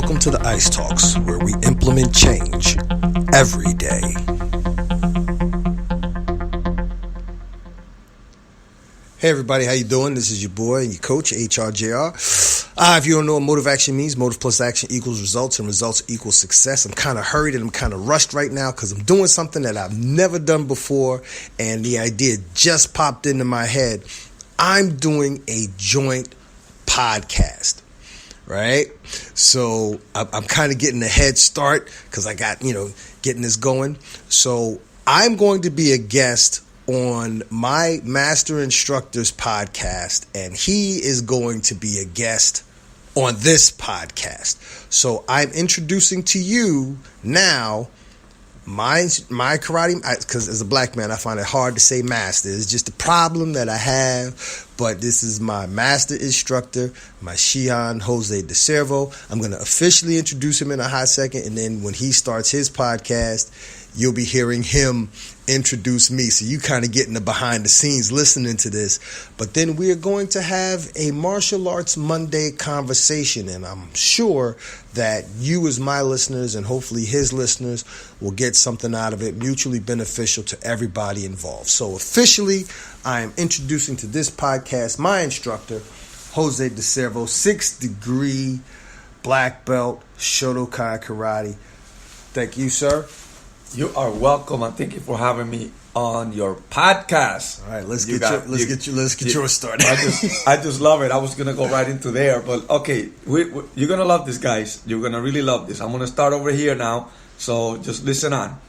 Welcome to the Ice Talks, where we implement change every day. Hey everybody, how you doing? This is your boy and your coach, hrjr. If you don't know what motivation means, motive plus action equals results, and results equals success. I'm kind of hurried and I'm kind of rushed right now because I'm doing something that I've never done before, and the idea just popped into my head. I'm doing a joint podcast. Right? So I'm kind of getting a head start because I got, getting this going. So I'm going to be a guest on my master instructor's podcast, and he is going to be a guest on this podcast. So I'm introducing to you now my karate, because as a black man, I find it hard to say master. It's just a problem that I have. But this is my master instructor, my Shihan Jose DiCervo. I'm going to officially introduce him in a hot second. And then when he starts his podcast, you'll be hearing him introduce me. So you kind of get in the behind the scenes listening to this. But then we're going to have a Martial Arts Monday conversation. And I'm sure that you as my listeners and hopefully his listeners will get something out of it, mutually beneficial to everybody involved. So officially, I am introducing to this podcast my instructor, Jose DiCervo, 6th degree black belt, Shotokai karate. Thank you, sir. You are welcome, and thank you for having me on your podcast. All right, let's get yours started. I just love it. I was gonna go right into there, but okay, you're gonna love this, guys. You're gonna really love this. I'm gonna start over here now, so just listen on.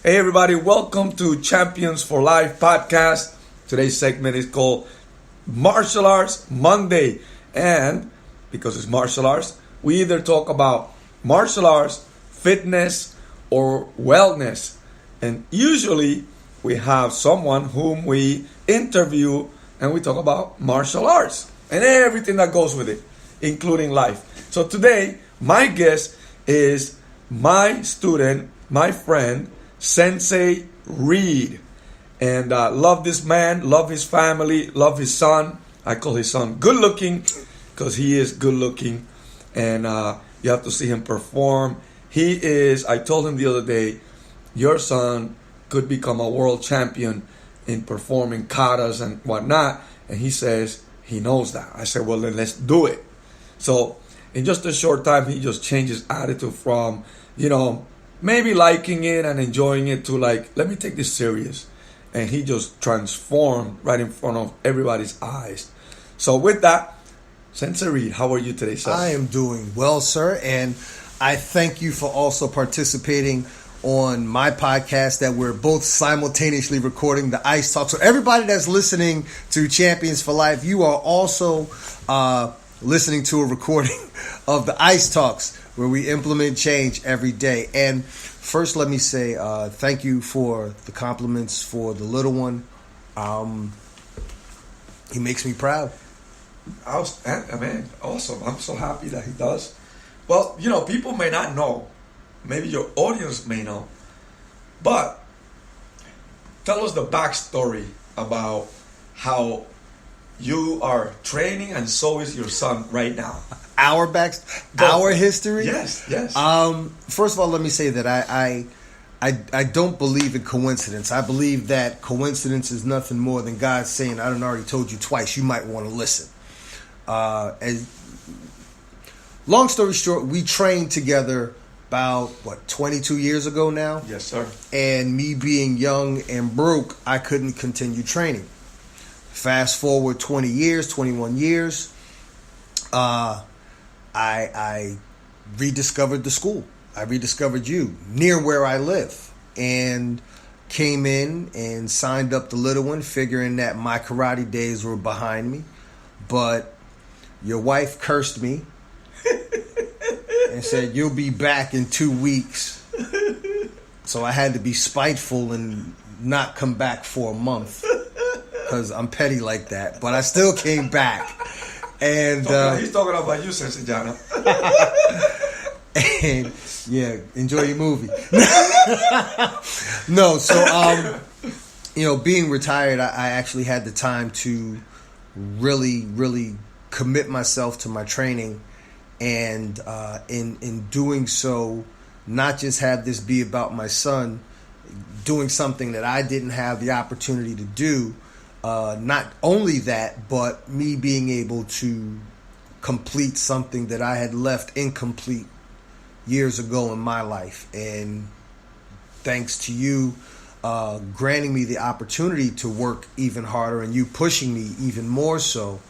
Hey everybody, welcome to Champions for Life podcast. Today's segment is called Martial Arts Monday, and because it's martial arts, we either talk about martial arts, fitness, or wellness. And usually we have someone whom we interview and we talk about martial arts and everything that goes with it, including life. So today, my guest is my student, my friend, Sensei Reed. And love this man, love his family, love his son. I call his son good looking because he is good looking. And you have to see him perform. He is, I told him the other day, your son could become a world champion in performing katas and whatnot. And he says he knows that. I said, well, then let's do it. So in just a short time, he just changed his attitude from, maybe liking it and enjoying it to like, let me take this serious. And he just transformed right in front of everybody's eyes. So with that, Sensei Reed, how are you today, sir? I am doing well, sir. And I thank you for also participating on my podcast that we're both simultaneously recording, the Ice Talk. So everybody that's listening to Champions for Life, you are also listening to a recording of the Ice Talks, where we implement change every day. And first, let me say thank you for the compliments for the little one. He makes me proud. Man, awesome. I'm so happy that he does. Well, people may not know. Maybe your audience may know. But tell us the backstory about how you are training and so is your son right now. Our history? Yes. First of all, let me say that I don't believe in coincidence. I believe that coincidence is nothing more than God saying, I done already told you twice, you might want to listen. Long story short, we trained together about, 22 years ago now? Yes, sir. And me being young and broke, I couldn't continue training. Fast forward 21 years, I rediscovered the school. I rediscovered you near where I live and came in and signed up the little one, figuring that my karate days were behind me. But your wife cursed me and said, you'll be back in 2 weeks. So I had to be spiteful and not come back for a month because I'm petty like that. But I still came back. And he's talking about you, Sensei Jana. And yeah, enjoy your movie. No, so being retired, I actually had the time to really commit myself to my training and in doing so, not just have this be about my son doing something that I didn't have the opportunity to do. Not only that, but me being able to complete something that I had left incomplete years ago in my life. And thanks to you granting me the opportunity to work even harder, and you pushing me even more so,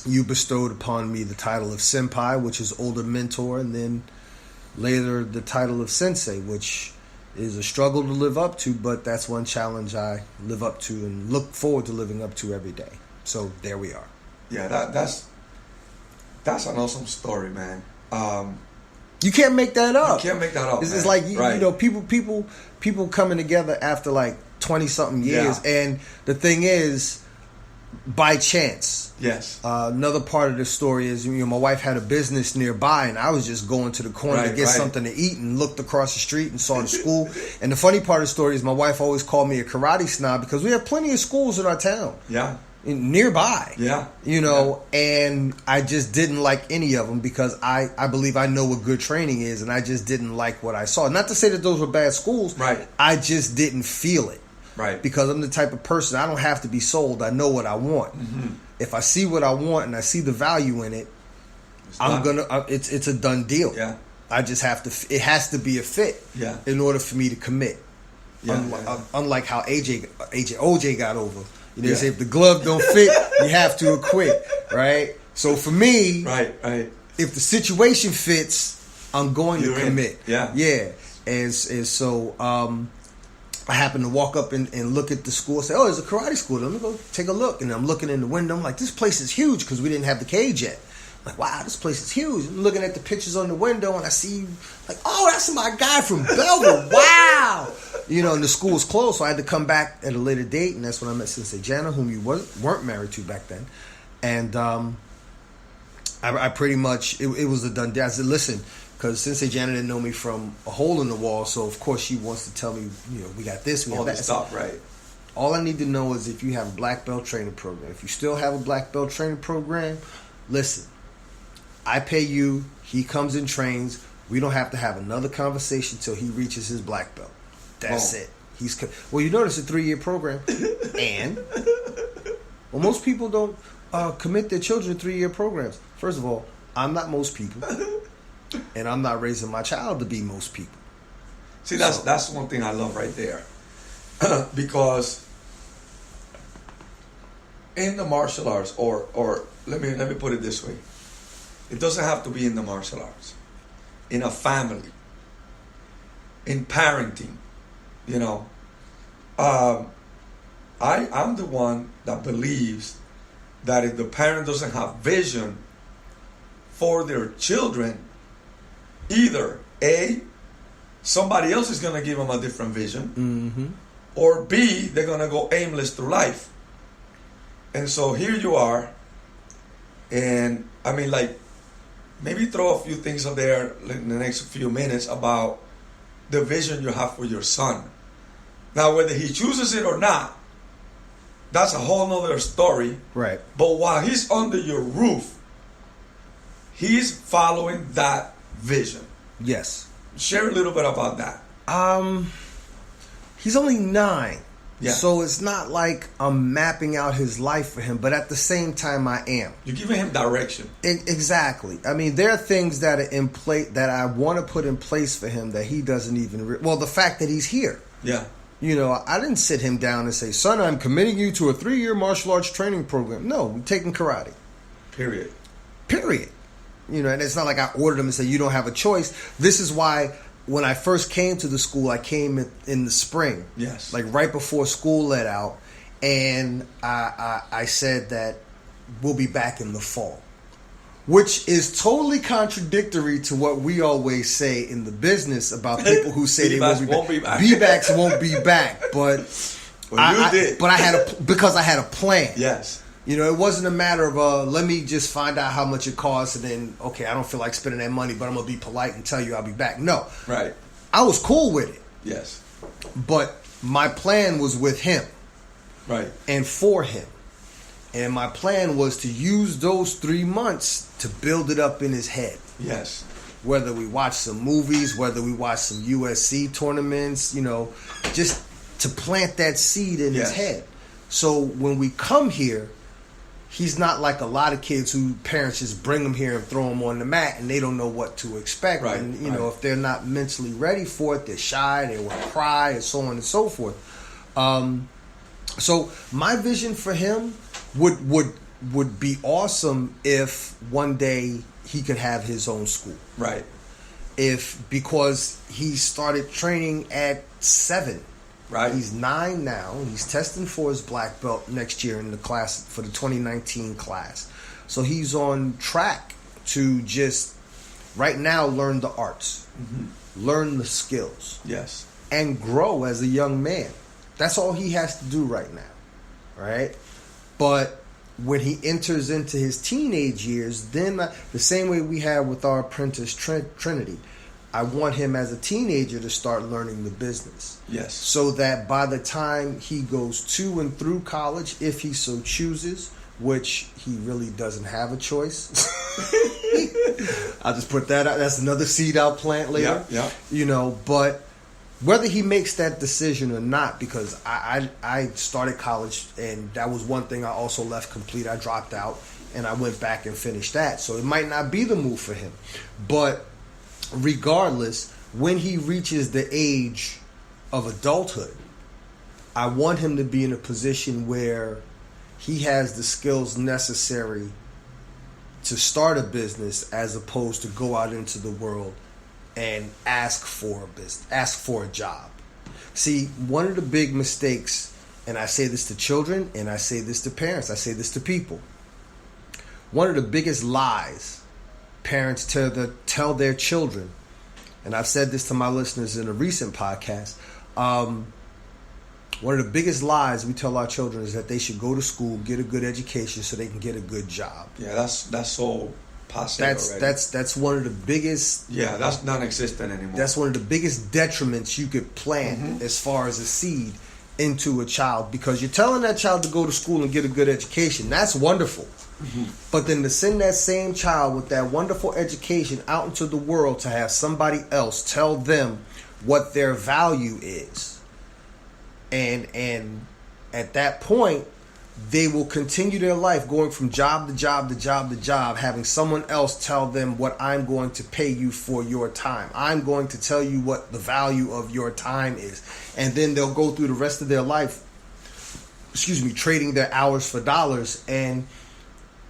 you bestowed upon me the title of senpai, which is older mentor, and then later the title of sensei, which is a struggle to live up to, but that's one challenge I live up to and look forward to living up to every day. So there we are. Yeah, that's an awesome story, man. You can't make that up. You can't make that up. It's like you know, people coming together after like 20-something years, and the thing is, by chance. Yes. Another part of the story is, my wife had a business nearby, and I was just going to the corner to get something to eat, and looked across the street and saw the school. And the funny part of the story is, my wife always called me a karate snob because we have plenty of schools in our town. Yeah. Nearby. Yeah. And I just didn't like any of them because I believe I know what good training is, and I just didn't like what I saw. Not to say that those were bad schools. Right. I just didn't feel it. Right. Because I'm the type of person, I don't have to be sold. I know what I want. Mm-hmm. If I see what I want and I see the value in it, it's a done deal. Yeah. I just have to, it has to be a fit. Yeah. In order for me to commit. Yeah. Unlike how OJ got over. They say if the glove don't fit, you have to acquit, right? So for me, right. if the situation fits, I'm going to commit. Yeah. And so I happened to walk up and look at the school. Say, it's a karate school. Let me go take a look. And I'm looking in the window. I'm like, this place is huge because we didn't have the cage yet. I'm like, wow, this place is huge. I'm looking at the pictures on the window, and I see, like, oh, that's my guy from Belleville. Wow. And the school's closed, so I had to come back at a later date, and that's when I met Sensei Jana, whom you weren't married to back then. And I pretty much, it was a done deal. I said, listen, because Sensei Jana didn't know me from a hole in the wall, so of course she wants to tell me, we got this, we have that. Stuff, right. All I need to know is if you have a black belt training program. If you still have a black belt training program, listen, I pay you, he comes and trains, we don't have to have another conversation till he reaches his black belt. That's it. You notice a 3-year program, and most people don't commit their children to 3-year programs. First of all, I'm not most people, and I'm not raising my child to be most people. See, that's one thing I love right there, because in the martial arts, or let me put it this way, it doesn't have to be in the martial arts, in a family, in parenting. I'm the one that believes that if the parent doesn't have vision for their children, either A, somebody else is going to give them a different vision, or B, they're going to go aimless through life. And so here you are, and I mean, like, maybe throw a few things up there in the next few minutes about the vision you have for your son. Now, whether he chooses it or not, that's a whole nother story. Right. But while he's under your roof, he's following that vision. Yes. Share a little bit about that. He's only 9. Yeah. So it's not like I'm mapping out his life for him, but at the same time I am. You're giving him direction. Exactly. I mean, there are things that are in place that I want to put in place for him that he doesn't even... the fact that he's here. Yeah. I didn't sit him down and say, son, I'm committing you to a 3-year martial arts training program. No, we're taking karate. Period. And it's not like I ordered him and said, you don't have a choice. This is why when I first came to the school, I came in the spring. Yes. Like right before school let out. And I said that we'll be back in the fall. Which is totally contradictory to what we always say in the business about people who say they won't be back. B-backs won't be back. But you did. But because I had a plan. Yes. It wasn't a matter of let me just find out how much it costs and then, okay, I don't feel like spending that money, but I'm going to be polite and tell you I'll be back. No. Right. I was cool with it. Yes. But my plan was with him. Right. And for him. And my plan was to use those 3 months to build it up in his head. Yes. Whether we watch some movies, whether we watch some USC tournaments, just to plant that seed in his head. So when we come here, he's not like a lot of kids who parents just bring them here and throw them on the mat and they don't know what to expect. Right, and, if they're not mentally ready for it, they're shy, they will cry, and so on and so forth. So my vision for him would be awesome if one day he could have his own school. Right. Because he started training at 7. Right. He's 9 now. He's testing for his black belt next year in the class for the 2019 class. So he's on track to just right now learn the arts, learn the skills, yes, and grow as a young man. That's all he has to do right now, right? But when he enters into his teenage years, then the same way we have with our apprentice Trinity, I want him as a teenager to start learning the business. Yes. So that by the time he goes to and through college, if he so chooses, which he really doesn't have a choice. I'll just put that out. That's another seed I'll plant later. Yeah. But whether he makes that decision or not, because I started college and that was one thing I also left complete. I dropped out and I went back and finished that. So it might not be the move for him. But regardless, when he reaches the age of adulthood, I want him to be in a position where he has the skills necessary to start a business as opposed to go out into the world and ask for a business, ask for a job. See, one of the big mistakes, and I say this to children, and I say this to parents, I say this to people. One of the biggest lies parents tell their children, and I've said this to my listeners in a recent podcast, one of the biggest lies we tell our children is that they should go to school, get a good education so they can get a good job. Yeah, that's so passive already. That's one of the biggest... Yeah, that's non-existent anymore. That's one of the biggest detriments you could plant as far as a seed into a child, because you're telling that child to go to school and get a good education. That's wonderful. But then to send that same child with that wonderful education out into the world to have somebody else tell them what their value is. And at that point, they will continue their life going from job to job to job to job, having someone else tell them what I'm going to pay you for your time. I'm going to tell you what the value of your time is. And then they'll go through the rest of their life, trading their hours for dollars and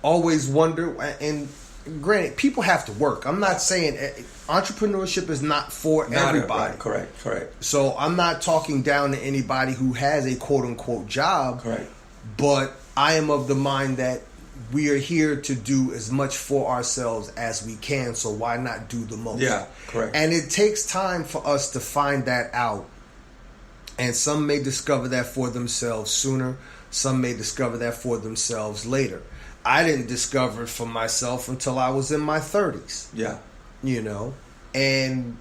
always wonder. And granted, people have to work. I'm not saying entrepreneurship is not for everybody. Right. Correct. So I'm not talking down to anybody who has a quote unquote job. Correct. But I am of the mind that we are here to do as much for ourselves as we can. So why not do the most? Yeah, correct. And it takes time for us to find that out. And some may discover that for themselves sooner. Some may discover that for themselves later. I didn't discover it for myself until I was in my 30s. Yeah. And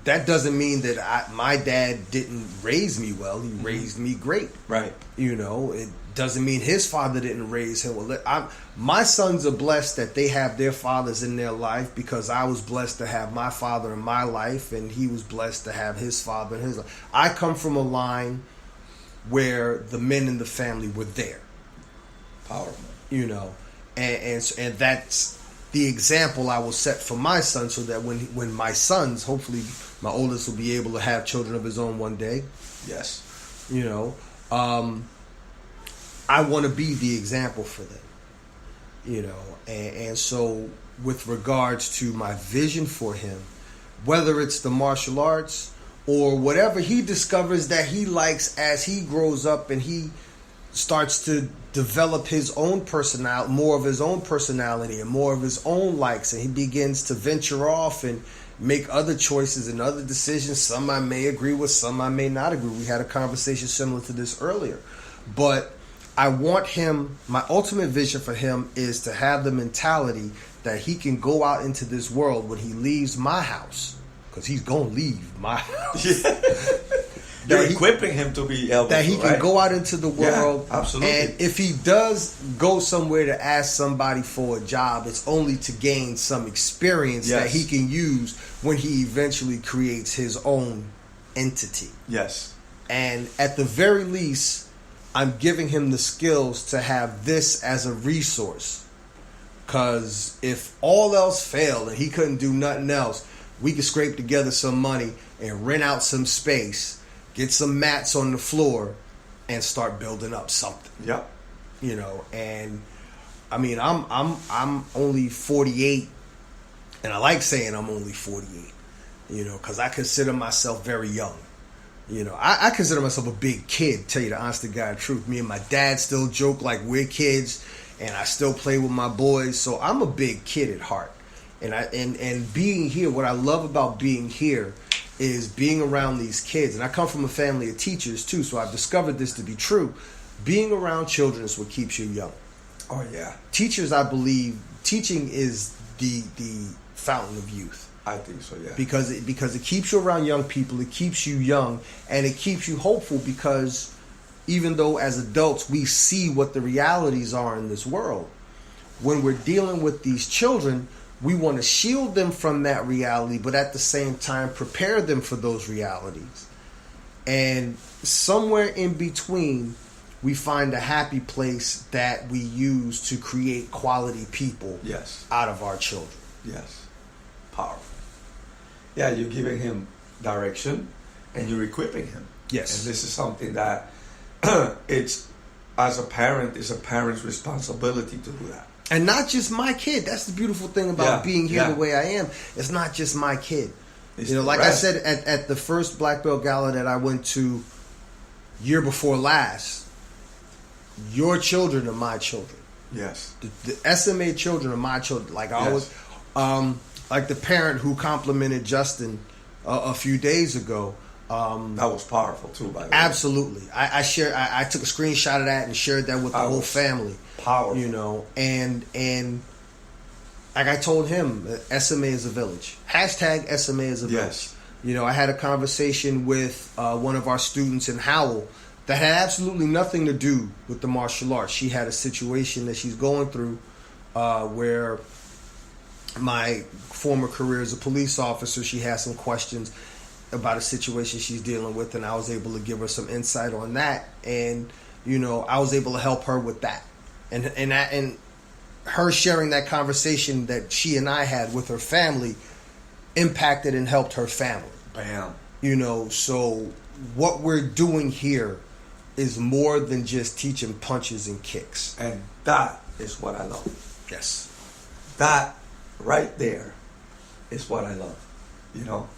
that doesn't mean that my dad didn't raise me well. He raised me great. Right. It doesn't mean his father didn't raise him well. My sons are blessed that they have their fathers in their life, because I was blessed to have my father in my life, and he was blessed to have his father in his life. I come from a line where the men in the family were there. Powerful. And that's the example I will set for my son, so that when my sons, hopefully my oldest will be able to have children of his own one day. Yes. I want to be the example for them. And so with regards to my vision for him, whether it's the martial arts or whatever he discovers that he likes as he grows up and he starts to develop his own personality, more of his own personality and more of his own likes, and he begins to venture off and make other choices and other decisions. Some I may agree with, some I may not agree. We had a conversation similar to this earlier. But I want him, my ultimate vision for him is to have the mentality that he can go out into this world when he leaves my house, because he's going to leave my house. You're that equipping him to be able that he to, can right? go out into the world. Yeah, absolutely. And if he does go somewhere to ask somebody for a job, it's only to gain some experience that he can use when he eventually creates his own entity. Yes. And at the very least, I'm giving him the skills to have this as a resource. Because if all else failed and he couldn't do nothing else, we could scrape together some money and rent out some space, get some mats on the floor, and start building up something. Yep. You know, and I mean, I'm only 48, and I like saying I'm only 48. You know, because I consider myself very young. You know, I consider myself a big kid, tell you the honest to God truth. Me and my dad still joke like we're kids, and I still play with my boys. So I'm a big kid at heart. And being here, what I love about being here is being around these kids. And I come from a family of teachers too, so I've discovered this to be true. Being around children is what keeps you young. Oh yeah. Teachers, I believe, teaching is the fountain of youth. I think so, yeah. Because it keeps you around young people, it keeps you young, and it keeps you hopeful, because even though as adults we see what the realities are in this world, when we're dealing with these children, we want to shield them from that reality, but at the same time prepare them for those realities. And somewhere in between, we find a happy place that we use to create quality people out of our children. Yes. Powerful. Yeah, you're giving him direction and you're equipping him. Yes. And this is something that it's, as a parent, it's a parent's responsibility to do that. And not just my kid. That's the beautiful thing about being here the way I am. It's not just my kid. It's, you know, like I said at the first Black Belt Gala that I went to year before last, your children are my children. Yes. The SMA children are my children. Like I always, like the parent who complimented Justin a few days ago. That was powerful too, by the way. Absolutely. I took a screenshot of that and shared that with the whole family. Powerful. You know, and like I told him, SMA is a village. Hashtag SMA is a village. Yes. You know, I had a conversation with one of our students in Howell that had absolutely nothing to do with the martial arts. She had a situation that she's going through where my former career as a police officer, she had some questions about a situation she's dealing with, and I was able to give her some insight on that. And, you know, I was able to help her with that. And her sharing that conversation that she and I had with her family impacted and helped her family. Bam. You know, so what we're doing here is more than just teaching punches and kicks. And that is what I love. Yes. That right there is what I love. You know?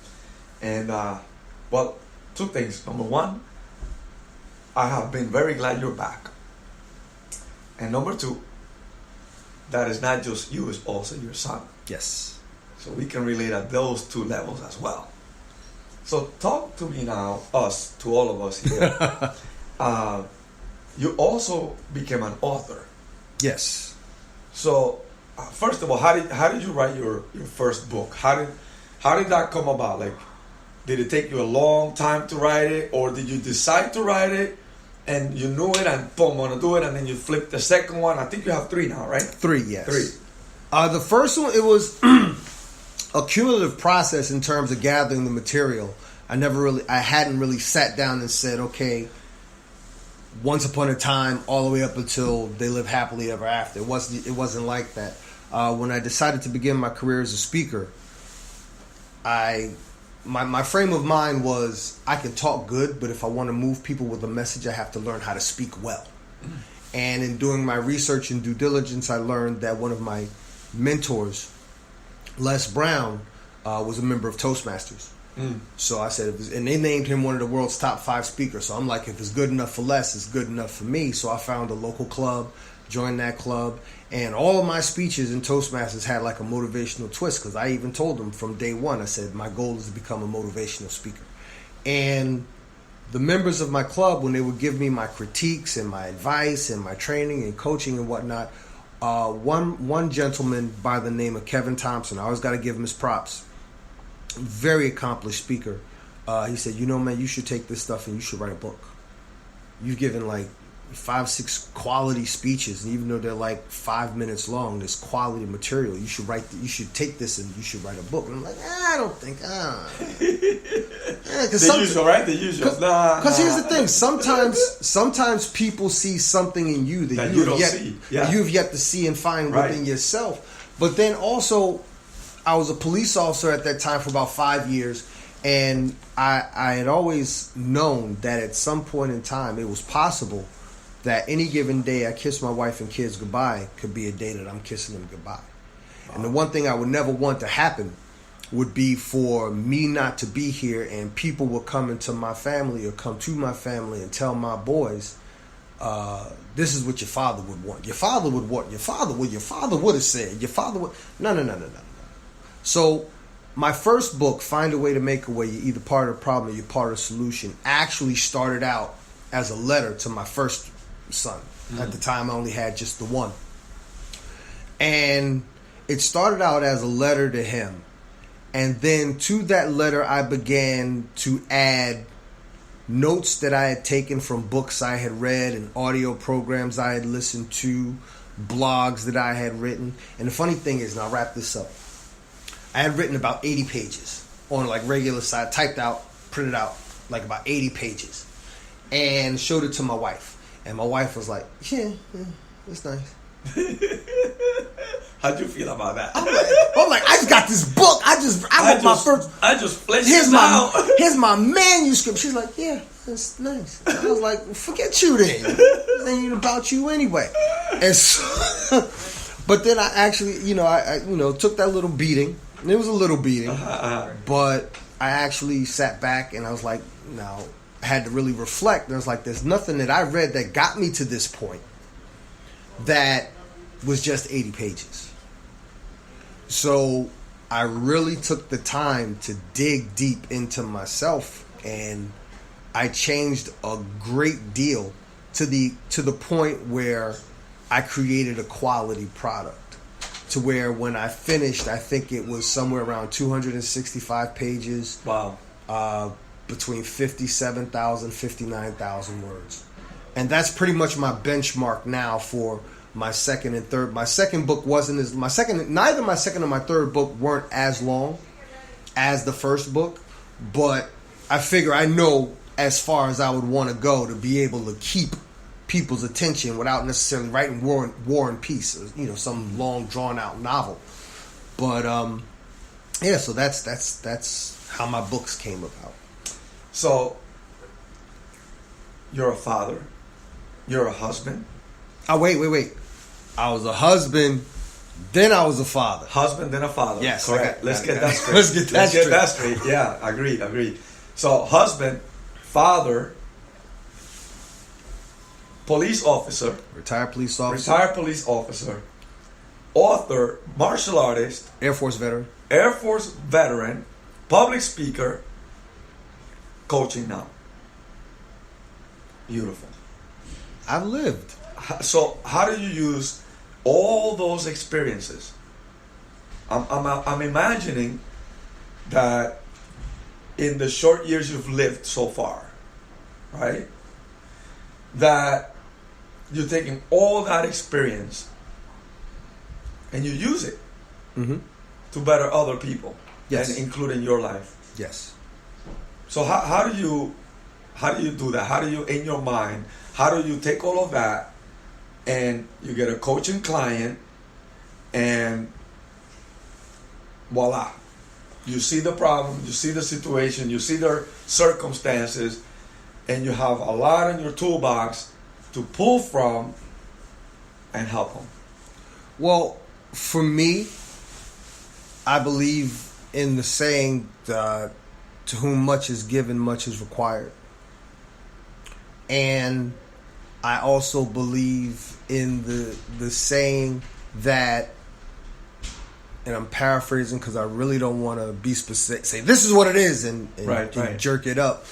And, well, two things. Number one, I have been very glad you're back. And number two, that is not just you, it's also your son. Yes. So we can relate at those two levels as well. So talk to me now, to all of us here. You also became an author. Yes. So, first of all, how did you write your first book? How did that come about? Like, did it take you a long time to write it, or did you decide to write it and you knew it and boom, want to do it, and then you flipped the second one? I think you have 3 now, right? 3, yes. 3. The first one, it was a cumulative process in terms of gathering the material. I hadn't really sat down and said, okay, once upon a time, all the way up until They Live Happily Ever After. It wasn't like that. When I decided to begin my career as a speaker, my frame of mind was, I can talk good, but if I want to move people with a message, I have to learn how to speak well. And in doing my research and due diligence, I learned that one of my mentors, Les Brown, was a member of Toastmasters. So I said, and they named him one of the world's top 5 speakers. So I'm like, if it's good enough for Les, it's good enough for me. So I found a local club, joined that club, and all of my speeches in Toastmasters had like a motivational twist, because I even told them from day one, I said, my goal is to become a motivational speaker. And the members of my club, when they would give me my critiques and my advice and my training and coaching and whatnot, one gentleman by the name of Kevin Thompson, I always got to give him his props, very accomplished speaker, He said, you know, man, you should take this stuff and you should write a book. You've given like 5-6 quality speeches, and even though they're like 5 minutes long, there's quality material. You should you should take this and you should write a book. And I'm like, I don't think. The usual, right? The usual. Because here's the thing: sometimes people see something in you that you don't see. Yeah. You've yet to see and find within yourself. But then also, I was a police officer at that time for about 5 years, and I had always known that at some point in time it was possible that any given day I kiss my wife and kids goodbye could be a day that I'm kissing them goodbye. Wow. And the one thing I would never want to happen would be for me not to be here and people will come into my family or come to my family and tell my boys, this is what your father would want. Your father would want. Your father would have said. Your father would. No. So my first book, Find a Way to Make a Way, you're either part of the problem or you're part of the solution, actually started out as a letter to my first son. At the time I only had just the one. And it started out as a letter to him. And then to that letter I began to add notes that I had taken from books I had read and audio programs I had listened to, blogs that I had written. And the funny thing is, and I'll wrap this up, I had written about 80 pages on like regular side, typed out, printed out, like about 80 pages. And showed it to my wife. And my wife was like, yeah, it's nice. How'd you feel about that? I'm like, I just got this book. I just fleshed it out. Here's my manuscript. She's like, yeah, that's nice. I was like, forget you then. This ain't about you anyway. And so, but then I actually, I took that little beating. And it was a little beating. But I actually sat back and I was like, now, I had to really reflect. And I was like, there's nothing that I read that got me to this point that was just 80 pages. So I really took the time to dig deep into myself, and I changed a great deal to the point where I created a quality product, to where when I finished, I think it was somewhere around 265 pages. Wow. Between 57,000, 59,000 words. And that's pretty much my benchmark now for my second and third. My second book neither my second or my third book weren't as long as the first book, but I figure I know as far as I would want to go to be able to keep people's attention without necessarily writing War and Peace, some long drawn out novel. But so that's how my books came about. So, you're a father. You're a husband. Oh, wait. I was a husband, then I was a father. Husband, then a father. Yes. Correct. Let's get that straight. Let's get that straight. Yeah, agree. So, husband, father, police officer. Retired police officer. Author, martial artist. Air Force veteran. Public speaker. Coaching now. Beautiful. I've lived. So how do you use all those experiences? I'm imagining that in the short years you've lived so far, right? That you're taking all that experience and you use it to better other people, and including your life. Yes. So how do you do that? How do you, in your mind, how do you take all of that and you get a coaching client and voila, you see the problem, you see the situation, you see their circumstances, and you have a lot in your toolbox to pull from and help them? Well, for me, I believe in the saying, to whom much is given, much is required. And I also believe in the saying that, and I'm paraphrasing because I really don't want to be specific, say this is what it is and jerk it up.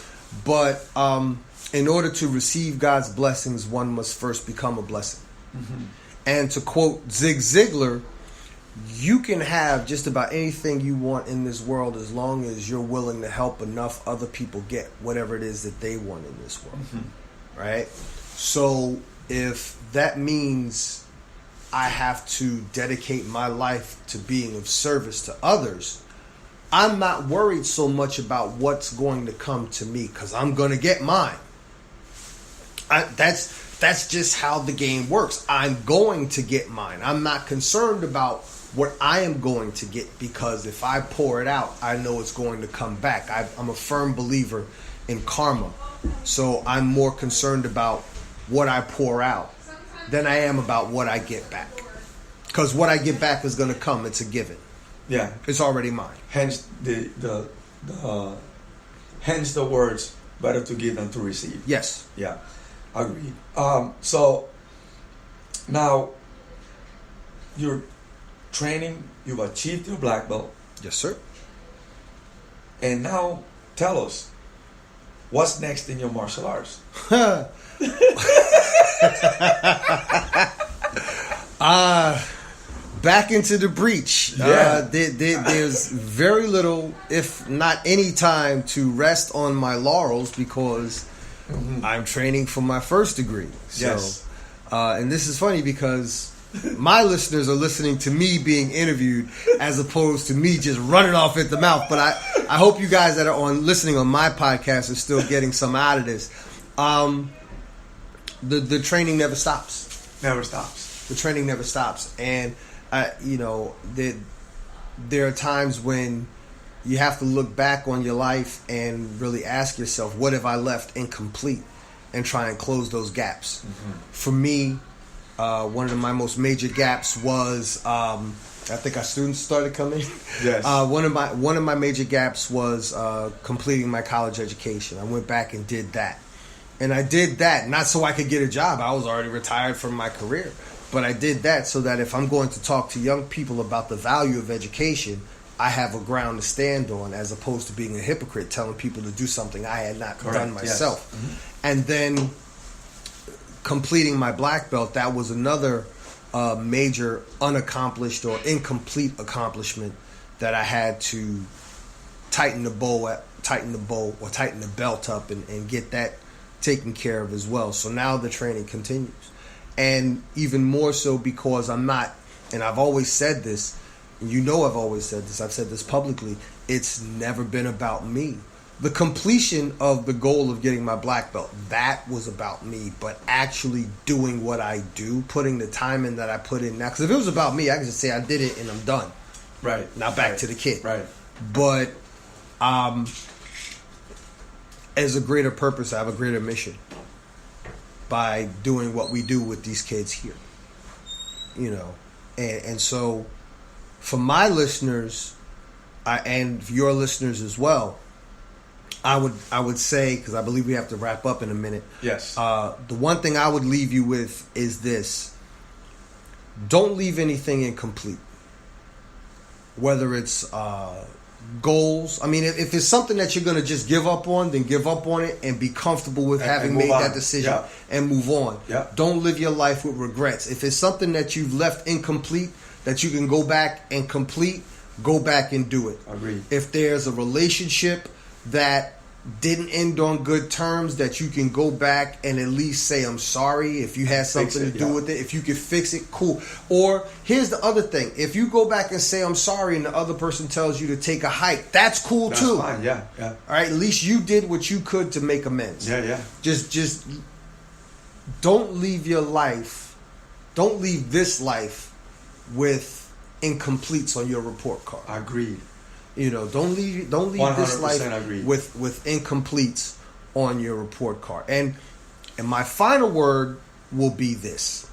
But in order to receive God's blessings, one must first become a blessing. Mm-hmm. And to quote Zig Ziglar, you can have just about anything you want in this world as long as you're willing to help enough other people get whatever it is that they want in this world. Mm-hmm. Right? So if that means I have to dedicate my life to being of service to others, I'm not worried so much about what's going to come to me because I'm going to get mine. That's just how the game works. I'm going to get mine. I'm not concerned about what I am going to get because if I pour it out, I know it's going to come back. I'm a firm believer in karma. So I'm more concerned about what I pour out than I am about what I get back. Because what I get back is going to come. It's a given. Yeah. It's already mine. Hence the words, better to give than to receive. Yes. Yeah. Agreed. So now you're training, you've achieved your black belt. Yes, sir. And now tell us, what's next in your martial arts? Back into the breach. Yeah. There's very little, if not any time to rest on my laurels because I'm training for my first degree. So, yes. And this is funny because my listeners are listening to me being interviewed as opposed to me just running off at the mouth. But I hope you guys that are listening on my podcast are still getting some out of this. The training never stops. Never stops. The training never stops. And, there are times when you have to look back on your life and really ask yourself, what have I left incomplete? And try and close those gaps. Mm-hmm. For me, one of my most major gaps was, I think our students started coming. Yes. One of my major gaps was completing my college education. I went back and did that. And I did that not so I could get a job. I was already retired from my career. But I did that so that if I'm going to talk to young people about the value of education, I have a ground to stand on as opposed to being a hypocrite telling people to do something I had not done myself. Yes. Mm-hmm. And then completing my black belt, that was another major unaccomplished or incomplete accomplishment that I had to tighten the belt up and get that taken care of as well. So now the training continues. And even more so because I'm not, and I've always said this, and I've always said this, I've said this publicly, it's never been about me. The completion of the goal of getting my black belt, that was about me, but actually doing what I do, putting the time in that I put in now. Because if it was about me, I could just say I did it and I'm done. Right. Now back to the kid. Right. But as a greater purpose, I have a greater mission by doing what we do with these kids here. And so for my listeners, and your listeners as well, I would say, because I believe we have to wrap up in a minute. Yes. The one thing I would leave you with is this: don't leave anything incomplete. Whether it's goals, I mean, if it's something that you're going to just give up on, then give up on it and be comfortable with having made that decision and move on. Yeah. Don't live your life with regrets. If it's something that you've left incomplete that you can go back and complete, go back and do it. Agreed. If there's a relationship that didn't end on good terms, that you can go back and at least say, I'm sorry. If you had something to do with it, if you could fix it, cool. Or here's the other thing. If you go back and say, I'm sorry, and the other person tells you to take a hike, that's cool too. Fine. Yeah. All right. At least you did what you could to make amends. Yeah. Just don't leave your life. Don't leave this life with incompletes on your report card. Agreed. Don't leave this life agreed. with incompletes on your report card. And my final word will be this: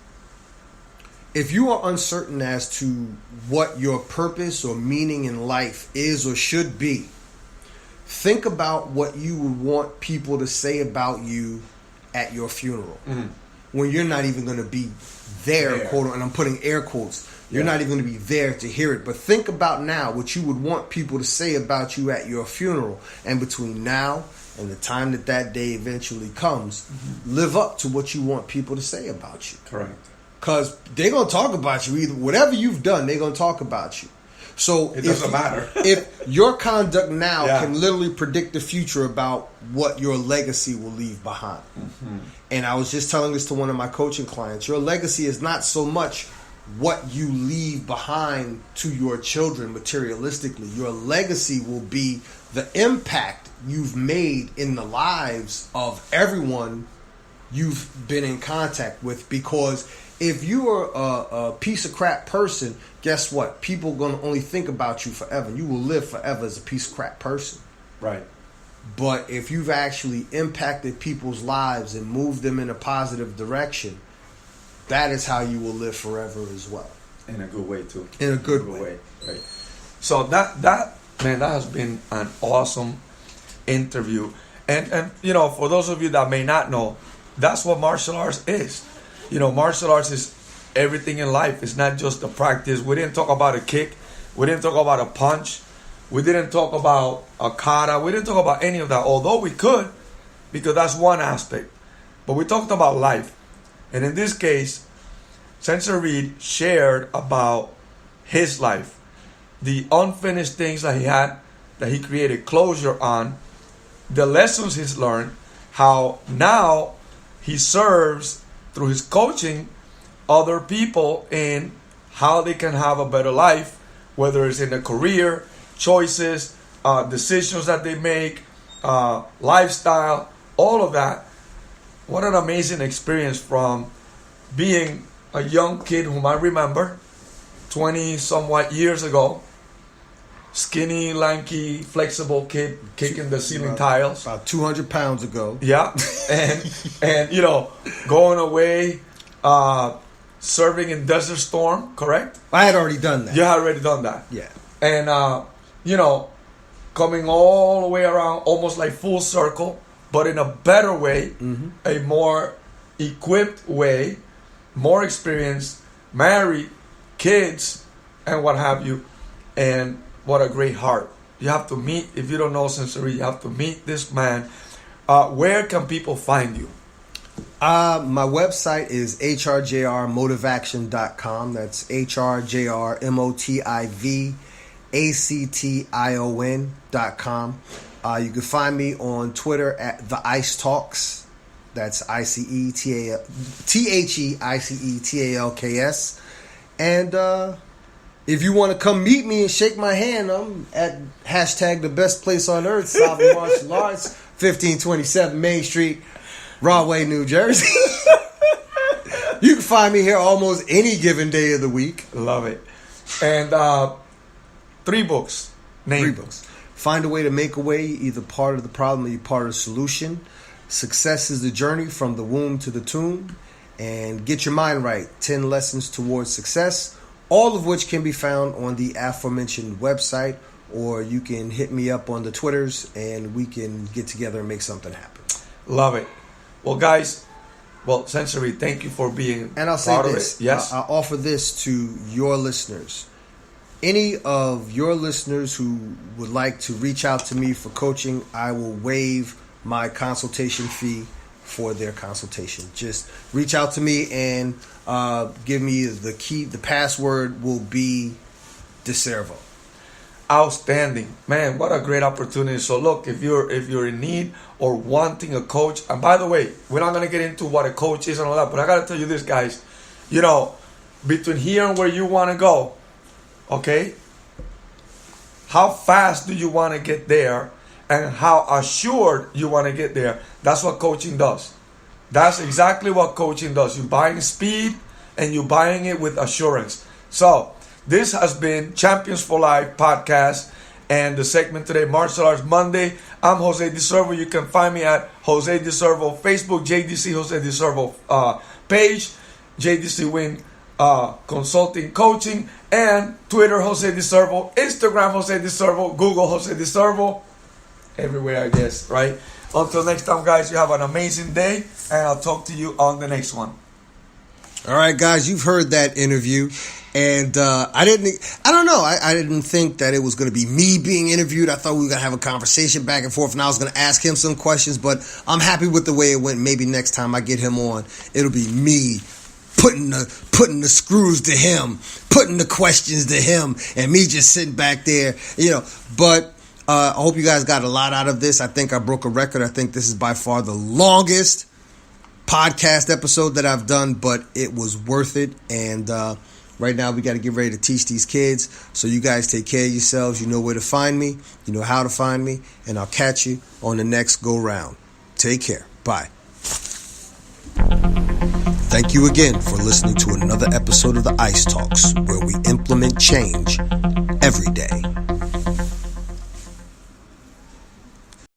if you are uncertain as to what your purpose or meaning in life is or should be, think about what you would want people to say about you at your funeral, when you're not even going to be there, quote, and I'm putting air quotes. You're not even going to be there to hear it. But think about now what you would want people to say about you at your funeral. And between now and the time that day eventually comes, live up to what you want people to say about you. Correct. Because they're going to talk about you. Either whatever you've done, they're going to talk about you. So it doesn't matter. If your conduct now Yeah. can literally predict the future about what your legacy will leave behind. Mm-hmm. And I was just telling this to one of my coaching clients. Your legacy is not so much what you leave behind to your children materialistically. Your legacy will be the impact you've made in the lives of everyone you've been in contact with. Because if you are a piece of crap person, guess what? People are going to only think about you forever. You will live forever as a piece of crap person. Right. But if you've actually impacted people's lives and moved them in a positive direction, that is how you will live forever as well. In a good way too. In a good way. Right. So that man, that has been an awesome interview. And you know, for those of you that may not know, that's what martial arts is. You know, martial arts is everything in life. It's not just a practice. We didn't talk about a kick. We didn't talk about a punch. We didn't talk about a kata. We didn't talk about any of that, although we could, because that's one aspect. But we talked about life. And in this case, Sensei Reed shared about his life, the unfinished things that he had, that he created closure on, the lessons he's learned, how now he serves through his coaching other people in how they can have a better life, whether it's in a career, choices, decisions that they make, lifestyle, all of that. What an amazing experience from being a young kid whom I remember 20 somewhat years ago. Skinny, lanky, flexible kid kicking the ceiling tiles. About 200 pounds ago. Yeah. And you know, going away, serving in Desert Storm, correct? I had already done that. You had already done that. Yeah. And, you know, coming all the way around, almost like full circle, but in a better way, a more equipped way, more experienced, married, kids, and what have you. And what a great heart. You have to meet, if you don't know Sensei Reed, you have to meet this man. Where can people find you? My website is hrjr-motivation.com. That's hrjr-motivation.com. You can find me on Twitter at The Ice Talks. That's THEICETALKS. And if you want to come meet me and shake my hand, I'm at hashtag the best place on earth, Sovereign Martial Arts, 1527 Main Street, Rahway, New Jersey. You can find me here almost any given day of the week. Love it. And 3 books. Name 3 books. Find a way to make a way, either part of the problem or you're part of the solution. Success is the journey from the womb to the tomb. And Get Your Mind Right, 10 Lessons Towards Success. All of which can be found on the aforementioned website, or you can hit me up on the Twitters and we can get together and make something happen. Love it. Well, guys, Sensei Reed, thank you for being and I'll say part this. of it. Yes. I'll offer this to your listeners. Any of your listeners who would like to reach out to me for coaching, I will waive my consultation fee for their consultation. Just reach out to me and give me the key. The password will be DiCervo. Outstanding, man! What a great opportunity. So look, if you're in need or wanting a coach, and by the way, we're not gonna get into what a coach is and all that, but I gotta tell you this, guys. You know, between here and where you want to go, okay? How fast do you want to get there, and how assured you want to get there? That's what coaching does. That's exactly what coaching does. You're buying speed and you're buying it with assurance. So this has been Champions for Life podcast and the segment today, Martial Arts Monday. I'm Jose DiCervo. You can find me at Jose DiCervo, Facebook, JDC Jose DiCervo page, JDC Win Consulting Coaching, and Twitter Jose DiCervo, Instagram Jose DiCervo, Google Jose DiCervo, everywhere I guess, right? Until next time, guys, you have an amazing day, and I'll talk to you on the next one. All right, guys, you've heard that interview, and I didn't think that it was going to be me being interviewed. I thought we were going to have a conversation back and forth, and I was going to ask him some questions, but I'm happy with the way it went. Maybe next time I get him on, it'll be me putting the screws to him, putting the questions to him, and me just sitting back there, But I hope you guys got a lot out of this. I think I broke a record. I think this is by far the longest podcast episode that I've done, but it was worth it. And right now we got to get ready to teach these kids. So you guys take care of yourselves. You know where to find me. You know how to find me. And I'll catch you on the next go round. Take care. Bye. Thank you again for listening to another episode of the Ice Talks, where we implement change every day.